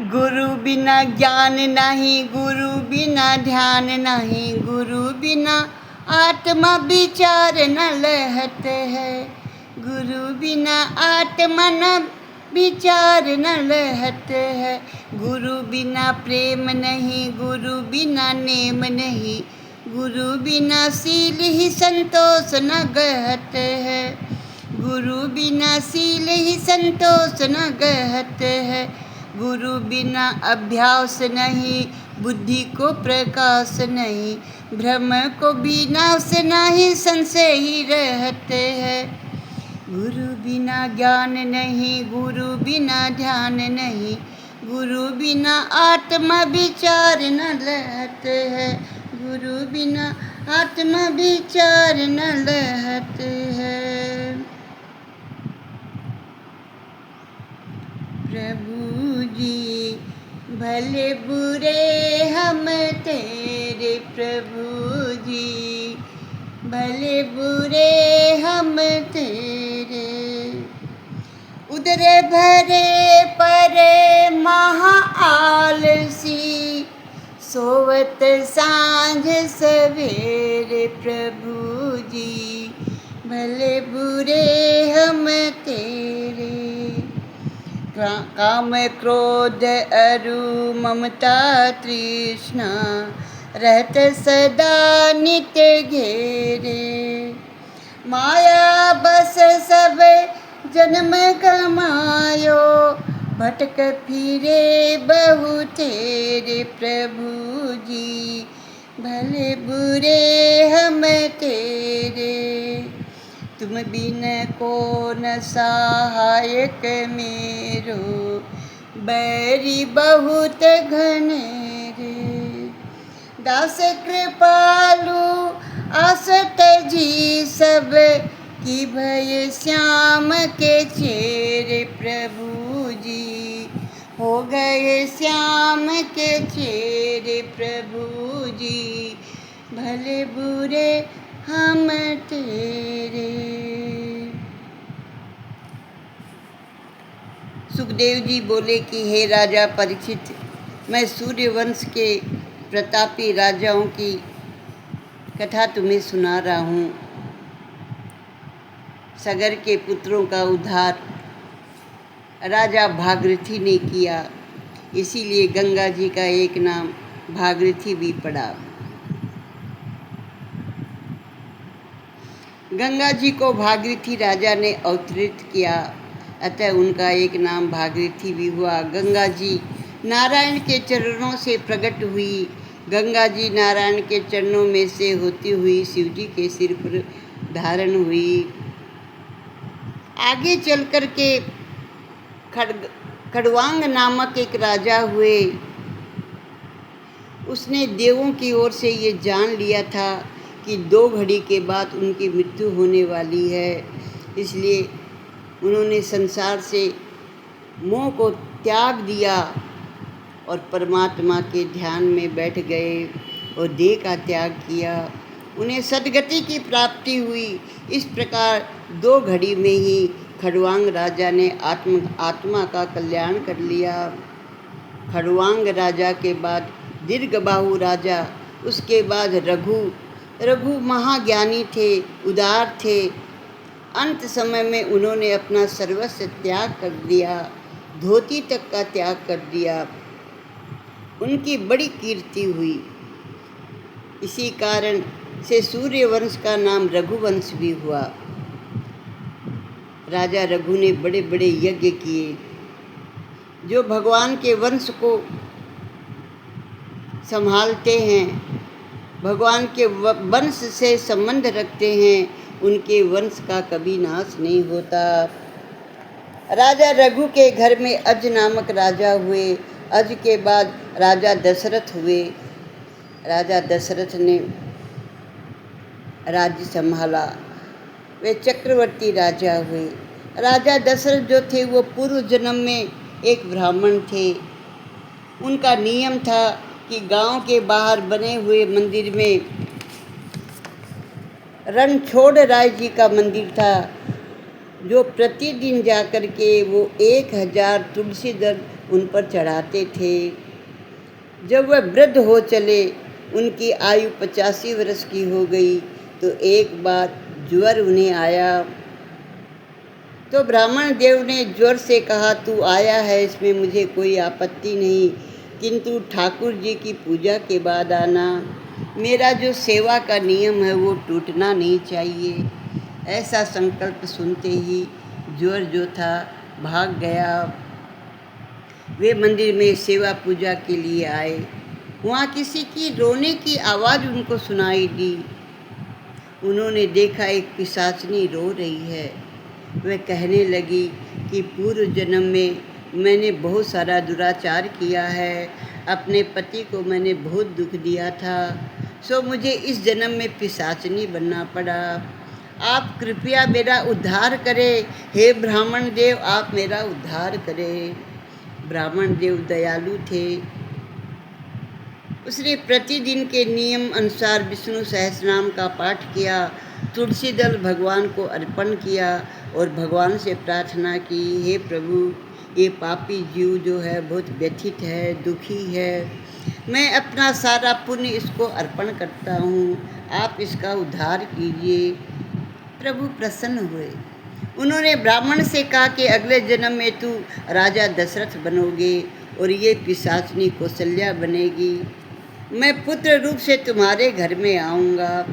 गुरु बिना ज्ञान नहीं, गुरु बिना ध्यान नहीं, गुरु बिना आत्मा विचार न लहत है। गुरु बिना आत्मा न विचार न लहत है। गुरु बिना प्रेम नहीं, गुरु बिना नेम नहीं, गुरु बिना सील ही संतोष न गहत है। गुरु बिना सील ही संतोष न गहत है। गुरु बिना अभ्यास नहीं, बुद्धि को प्रकाश नहीं, भ्रम को विनाश नहीं, संशय ही रहते हैं। गुरु बिना ज्ञान नहीं, गुरु बिना ध्यान नहीं, गुरु बिना आत्मा विचार न लहते हैं। गुरु बिना आत्मा विचार न लहते हैं। प्रभु जी भले बुरे हम तेरे, प्रभु जी भले बुरे हम तेरे। उदरे भरे परे महा आलसी, सोवत सांझ सवेरे, प्रभु जी भले बुरे हम तेरे। काम क्रोध अरु ममता तृष्णा, रहत सदा नित्य घेरे। माया बस सब जन्म कमायो, भटक फिरे बहु तेरे, प्रभु जी भले बुरे हम तेरे। तुम बिन को न सहायक मेरो, बैरी बहुत घनेरे। दास कृपालु आसत जी सब, की भय श्याम के चेरे, प्रभु जी हो गए श्याम के चेरे, प्रभु जी भले बुरे हम तेरे। सुखदेव जी बोले कि हे राजा परीक्षित, मैं सूर्यवंश के प्रतापी राजाओं की कथा तुम्हें सुना रहा हूँ। सगर के पुत्रों का उद्धार राजा भागीरथी ने किया, इसीलिए गंगा जी का एक नाम भागीरथी भी पड़ा। गंगा जी को भागीरथी राजा ने अवतरित किया, अतः उनका एक नाम भागीरथी भी हुआ। गंगा जी नारायण के चरणों से प्रकट हुई। गंगा जी नारायण के चरणों में से होती हुई शिव जी के सिर पर धारण हुई। आगे चल कर के खड़वांग नामक एक राजा हुए। उसने देवों की ओर से ये जान लिया था कि 2 घड़ी के बाद उनकी मृत्यु होने वाली है, इसलिए उन्होंने संसार से मोह को त्याग दिया और परमात्मा के ध्यान में बैठ गए और देह का त्याग किया। उन्हें सद्गति की प्राप्ति हुई। इस प्रकार 2 घड़ी में ही खड़वांग राजा ने आत्मा का कल्याण कर लिया। खड़वांग राजा के बाद दीर्घबाहु राजा, उसके बाद रघु महाज्ञानी थे, उदार थे। अंत समय में उन्होंने अपना सर्वस्व त्याग कर दिया, धोती तक का त्याग कर दिया। उनकी बड़ी कीर्ति हुई। इसी कारण से सूर्यवंश का नाम रघुवंश भी हुआ। राजा रघु ने बड़े बड़े यज्ञ किए। जो भगवान के वंश को संभालते हैं, भगवान के वंश से संबंध रखते हैं, उनके वंश का कभी नाश नहीं होता। राजा रघु के घर में अज नामक राजा हुए। अज के बाद राजा दशरथ हुए। राजा दशरथ ने राज्य संभाला, वे चक्रवर्ती राजा हुए। राजा दशरथ जो थे वो पूर्व जन्म में एक ब्राह्मण थे। उनका नियम था कि गांव के बाहर बने हुए मंदिर में रणछोड़ राय जी का मंदिर था। जो प्रतिदिन जाकर के वो 1000 तुलसी दल उन पर चढ़ाते थे। जब वह वृद्ध हो चले, उनकी आयु 85 वर्ष की हो गई, तो एक बार ज्वर उन्हें आया। तो ब्राह्मण देव ने ज्वर से कहा, तू आया है इसमें मुझे कोई आपत्ति नहीं, किंतु ठाकुर जी की पूजा के बाद आना। मेरा जो सेवा का नियम है वो टूटना नहीं चाहिए। ऐसा संकल्प सुनते ही ज्वर जो था भाग गया। वे मंदिर में सेवा पूजा के लिए आए। वहाँ किसी की रोने की आवाज़ उनको सुनाई दी। उन्होंने देखा एक पिशाचनी रो रही है। वह कहने लगी कि पूर्व जन्म में मैंने बहुत सारा दुराचार किया है, अपने पति को मैंने बहुत दुख दिया था, सो मुझे इस जन्म में पिशाचनी बनना पड़ा। आप कृपया मेरा उद्धार करें, हे ब्राह्मण देव, आप मेरा उद्धार करें। ब्राह्मण देव दयालु थे। उसने प्रतिदिन के नियम अनुसार विष्णु सहस्रनाम का पाठ किया, तुलसी दल भगवान को अर्पण किया और भगवान से प्रार्थना की, हे प्रभु, ये पापी जीव जो है बहुत व्यथित है, दुखी है, मैं अपना सारा पुण्य इसको अर्पण करता हूँ, आप इसका उद्धार कीजिए। प्रभु प्रसन्न हुए। उन्होंने ब्राह्मण से कहा कि अगले जन्म में तू राजा दशरथ बनोगे और ये पिशाचनी कौशल्या बनेगी। मैं पुत्र रूप से तुम्हारे घर में आऊँगा।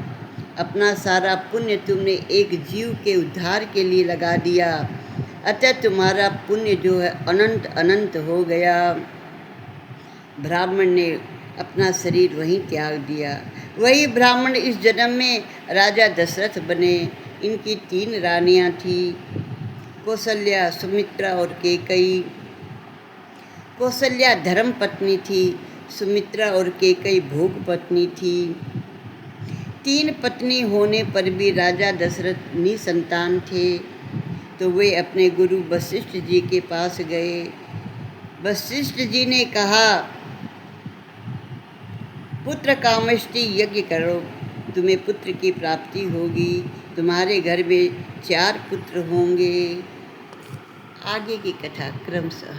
अपना सारा पुण्य तुमने एक जीव के उद्धार के लिए लगा दिया, अतः तुम्हारा पुण्य जो है अनंत अनंत हो गया। ब्राह्मण ने अपना शरीर वहीं त्याग दिया। वही ब्राह्मण इस जन्म में राजा दशरथ बने। इनकी 3 रानियां थीं, कौशल्या, सुमित्रा और कैकेयी। कौशल्या धर्म पत्नी थी, सुमित्रा और कैकेयी भोग पत्नी थी। 3 पत्नी होने पर भी राजा दशरथ निसंतान थे, तो वे अपने गुरु वशिष्ठ जी के पास गए। वशिष्ठ जी ने कहा, पुत्र कामेष्टि यज्ञ करो, तुम्हें पुत्र की प्राप्ति होगी, तुम्हारे घर में 4 पुत्र होंगे। आगे की कथा क्रमशः।